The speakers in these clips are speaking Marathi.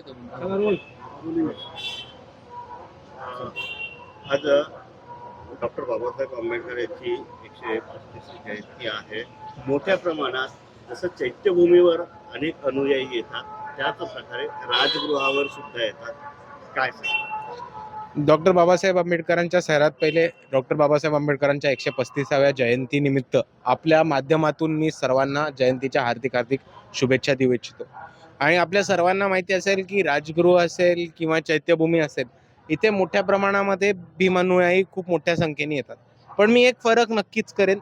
आज डॉक्टर बाबासाहेब आंबेडकर यांची 135वी जयंती आहे. मोठ्या प्रमाणात जसं चैत्यभूमीवर अनेक अनुयायी येतात, त्याच प्रकारे राजगृहावर सुद्धा येतात. काय सांगा? डॉक्टर बाबासाहेब आंबेडकरांच्या शहरात पहिले डॉक्टर बाबासाहेब आंबेडकरांच्या 135व्या जयंतीनिमित्त आपल्या माध्यमातून मी सर्वांना जयंतीच्या हार्दिक हार्दिक शुभेच्छा देऊ इच्छितो. आणि आपल्या सर्वांना माहिती असेल की राजगृह असेल किंवा चैत्यभूमी असेल, इथे मोठ्या प्रमाणामध्ये भीमानुयायी खूप मोठ्या संख्येने येतात. पण मी एक फरक नक्कीच करेन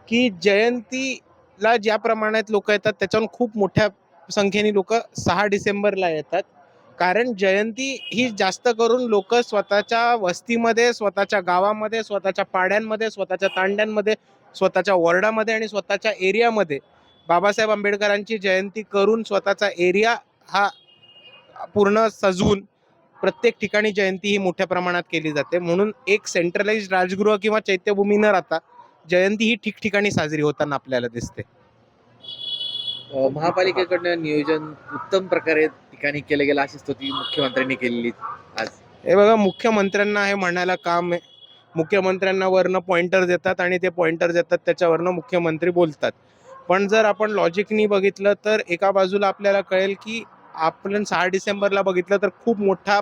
की जयंतीला ज्या प्रमाणात लोक येतात त्याच्याहून खूप मोठ्या संख्येने लोक 6 डिसेंबरला येतात. कारण जयंती ही जास्त करून लोक स्वतःच्या वस्तीमध्ये, स्वतःच्या गावामध्ये, स्वतःच्या पाड्यांमध्ये, स्वतःच्या तांड्यांमध्ये, स्वतःच्या वॉर्डामध्ये आणि स्वतःच्या एरियामध्ये बाबासाहेब आंबेडकरांची जयंती करून स्वतःचा एरिया हा पूर्ण सजवून प्रत्येक ठिकाणी जयंती ही मोठ्या प्रमाणात केली जाते. म्हणून एक सेंट्रलाइज राजगृह किंवा चैत्यभूमी न राहता जयंती ही ठिकठिकाणी साजरी होताना आपल्याला दिसते. महापालिकेकडनं नियोजन उत्तम प्रकारे ठिकाणी केलं गेलं अशी स्तुती मुख्यमंत्र्यांनी केलेली आज. हे बघा, मुख्यमंत्र्यांना हे म्हणायला काम आहे. मुख्यमंत्र्यांना वरनं पॉइंटर देतात आणि ते पॉइंटर देतात त्याच्यावरनं मुख्यमंत्री बोलतात. पण जर आपण लॉजिकनी बघितलं तर एका बाजूला आपल्याला कळेल की आपण 6 डिसेंबरला बघितलं तर खूप मोठा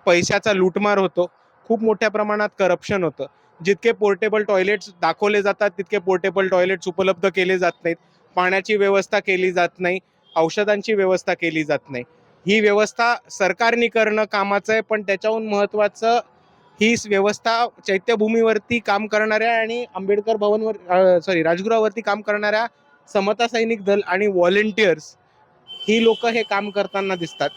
पैशाचा लूटमार होतो, खूप मोठ्या प्रमाणात करप्शन होतं. जितके पोर्टेबल टॉयलेट्स दाखवले जातात तितके पोर्टेबल टॉयलेट्स उपलब्ध केले जात नाहीत, पाण्याची व्यवस्था केली जात नाही, औषधांची व्यवस्था केली जात नाही. ही व्यवस्था सरकारने करणं कामाचं आहे, पण त्याच्याहून महत्त्वाचं ही व्यवस्था चैत्यभूमीवरती काम करणाऱ्या आणि आंबेडकर भवनवर राजगृहावरती काम करणाऱ्या समता सैनिक दल आणि व्हॉलेंटियर्स ही लोक हे काम करताना दिसतात.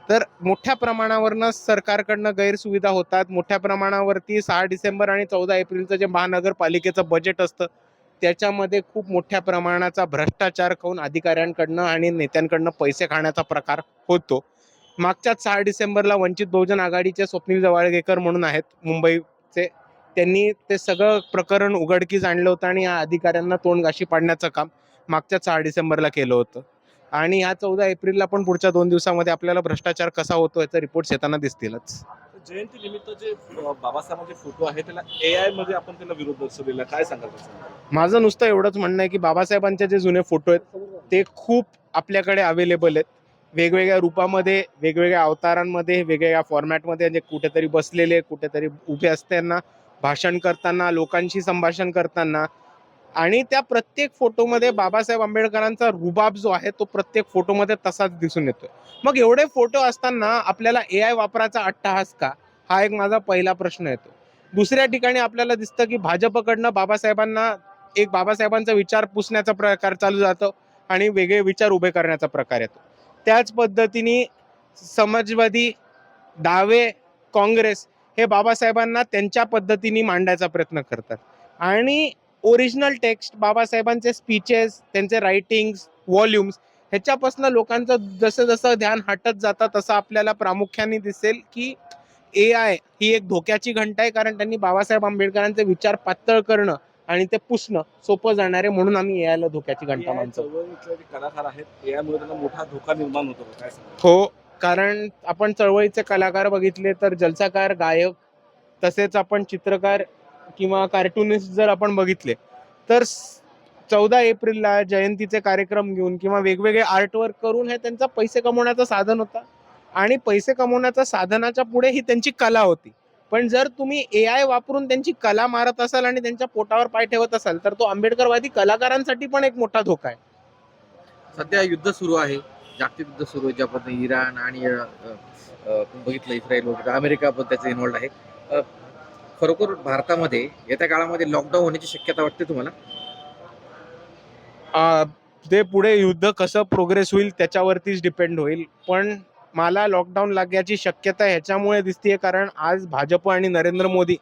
तर मोठ्या प्रमाणावरनं सरकारकडनं गैरसुविधा होतात. मोठ्या प्रमाणावरती 6 डिसेंबर आणि 14 एप्रिलचं जे महानगरपालिकेचं बजेट असतं त्याच्यामध्ये खूप मोठ्या प्रमाणाचा भ्रष्टाचार करून अधिकाऱ्यांकडनं आणि नेत्यांकडनं पैसे खाण्याचा प्रकार होतो. मागच्याच 6 डिसेंबरला वंचित बहुजन आघाडीचे स्वप्नील जवाळगेकर म्हणून आहेत मुंबईचे, त्यांनी ते सगळं प्रकरण उघडकीस आणलं होतं आणि या अधिकाऱ्यांना तोंडगाशी पाडण्याचं काम मागच्या 6 डिसेंबरला केलं होतं. आणि ह्या 14 एप्रिलला पण पुढच्या 2 दिवसामध्ये आपल्याला भ्रष्टाचार कसा होतो याचे रिपोर्ट्स येताना दिसतीलच. जयंती निमित्त जे बाबासाहेबांचे फोटो आहे त्याला AI मध्ये आपण त्याला विरोध दर्शवलेला, काय सांगाल त्याचं? माझं नुसतं एवढंच म्हणणं आहे की बाबासाहेबांचे जे जुने फोटो आहेत ते खूप आपल्याकडे अवेलेबल आहेत, वेगवेगळ्या रूपामध्ये, वेगवेगळ्या अवतारांमध्ये, वेगवेगळ्या फॉर्मॅटमध्ये, म्हणजे कुठेतरी बसलेले, कुठेतरी उभे असताना, भाषण करताना, लोकांशी संभाषण करताना. आणि त्या प्रत्येक फोटोमध्ये बाबासाहेब आंबेडकरांचा रुबाब जो आहे तो प्रत्येक फोटोमध्ये तसाच दिसून येतोय. मग एवढे फोटो असताना आपल्याला AI वापराचा अट्टहास का, हा एक माझा पहिला प्रश्न येतो. दुसऱ्या ठिकाणी आपल्याला दिसतं की भाजपकडनं बाबासाहेबांचा विचार पुसण्याचा प्रकार चालू जातो आणि वेगळे विचार उभे करण्याचा प्रकार येतो. त्याच पद्धतीने समाजवादी, डावे, काँग्रेस हे बाबासाहेबांना त्यांच्या पद्धतीने मांडायचा प्रयत्न करतात. आणि ओरिजिनल टेक्स्ट, बाबासाहेबांचे स्पीचेस, त्यांचे रायटिंग्स, व्हॉल्युम्स ह्याच्यापासून लोकांचं जसं जसं ध्यान हटत जातं तसं आपल्याला प्रामुख्याने दिसेल की AI ही एक धोक्याची घंटा आहे. कारण त्यांनी बाबासाहेब आंबेडकरांचे विचार पातळ करणं आणि ते पुसणं सोपं जाणार आहे, म्हणून आम्ही AI ला धोक्याची घंटा मानतो. चळवळीतले जे कलाकार आहेत AI मुळे त्यांना मोठा धोका निर्माण होतो, काय सांगाल? हो, कारण आपण चळवळीचे कलाकार बघितले तर जलसाकार, गायक, तसेच आपण चित्रकार किंवा कार्टुनिस्ट जर आपण बघितले तर 14 एप्रिलला जयंतीचे कार्यक्रम घेऊन किंवा वेगवेगळे आर्टवर्क करून हे त्यांचा पैसे कमवण्याचं साधन होता. आणि पैसे कमवण्याच्या साधनाच्या पुढे ही त्यांची कला होती. पण जर तुम्ही AI वापरून त्यांची कला मारत असाल आणि त्यांच्या पोटावर पाय ठेवत असाल तर तो आंबेडकरवादी कलाकारांसाठी पण एक मोठा धोका आहे. सध्या युद्ध सुरू आहे, जागतिक युद्ध सुरू आहे, ज्या पद्धतीने इराण आणि बघितलं इस्रायल वगैरे, अमेरिका पण त्याचं इन्व्हॉल्ड आहे. खरोखर भारतामध्ये येत्या काळामध्ये लॉकडाऊन होण्याची शक्यता वाटते तुम्हाला? ते पुढे युद्ध कसं प्रोग्रेस होईल त्याच्यावरतीच डिपेंड होईल. पण मला लॉकडाऊन लागण्याची शक्यता ह्याच्यामुळे दिसतेय कारण आज भाजप आणि नरेंद्र मोदी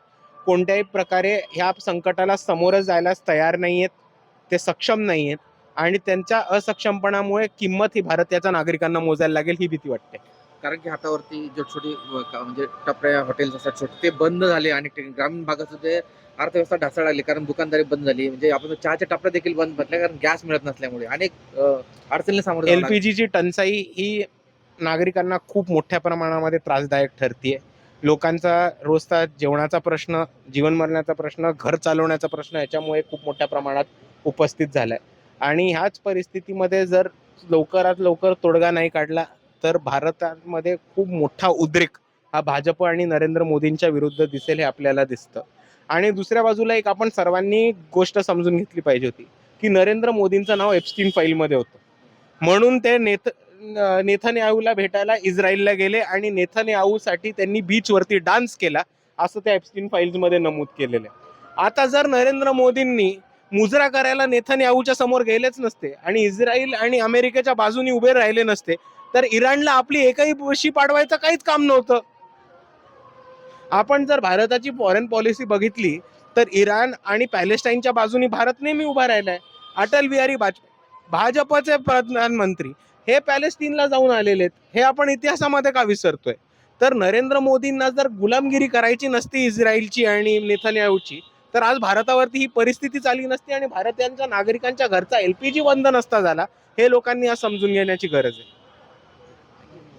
कोणत्याही प्रकारे ह्या संकटाला समोर जायलाच तयार नाही आहेत, ते सक्षम नाही आहेत. आणि त्यांच्या असक्षमपणामुळे किंमत ही भारताच्या नागरिकांना मोजायला लागेल ही भीती वाटते. कारण की हातावरती जे छोटी म्हणजे टपऱ्या हॉटेल्स असतात छोटे, ते बंद झाले आणि ग्रामीण भागाचं जे अर्थव्यवस्था ढासळायला लागली, कारण दुकानदारी बंद झाली. म्हणजे आपण चहाच्या टपऱ्या देखील बंद पडल्या कारण गॅस मिळत नसल्यामुळे अनेक अडचणीला सामोरे जावं लागलं. LPG ची टंचाई ही नागरिकांना खूप मोठ्या प्रमाणामध्ये त्रासदायक ठरते. लोकांचा रोजचा जेवणाचा प्रश्न, जीवनमरणाचा प्रश्न, घर चालवण्याचा प्रश्न याच्यामुळे खूप मोठ्या प्रमाणात उपस्थित झाला आहे. आणि ह्याच परिस्थितीमध्ये जर लवकरात लवकर तोडगा नाही काढला तर भारतामध्ये खूप मोठा उद्रेक हा भाजप आणि नरेंद्र मोदींच्या विरुद्ध दिसेल, हे आपल्याला दिसतं. आणि दुसऱ्या बाजूला एक आपण सर्वांनी गोष्ट समजून घेतली पाहिजे होती की नरेंद्र मोदींचं नाव एप्स्टीन फाईलमध्ये होतं, म्हणून ते नेथन्याहूला भेटायला इस्रायलला गेले आणि नेथन्याहूसाठी त्यांनी बीचवरती डान्स केला, असं त्या एप्स्टीन फाईल्समध्ये नमूद केलेलं आहे. आता जर नरेंद्र मोदींनी मुजरा करायला नेथन्याहूच्या समोर गेलेच नसते आणि इस्रायल आणि अमेरिकेच्या बाजूने उभे राहिले नसते तर इराणला आपली एकही गोष्टी पाडवायचं काहीच काम नव्हतं. आपण जर भारताची फॉरेन पॉलिसी बघितली तर इराण आणि पॅलेस्टाईनच्या बाजूने भारत नेहमी उभा राहिलाय. अटल बिहारी वाजपेयी भाजपचे प्रधानमंत्री हे पॅलेस्टीनला जाऊन आलेले आहेत, हे आपण इतिहासामध्ये का विसरतोय? तर नरेंद्र मोदींना जर गुलामगिरी करायची नसती इस्रायलची आणि नेथन्याहूची तर आज भारतावरती ही परिस्थिती आली नसती आणि भारतीयांच्या नागरिकांच्या घरचा LPG बंद नसता झाला. हे लोकांनी आज समजून घेण्याची गरज आहे.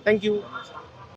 थँक्यू.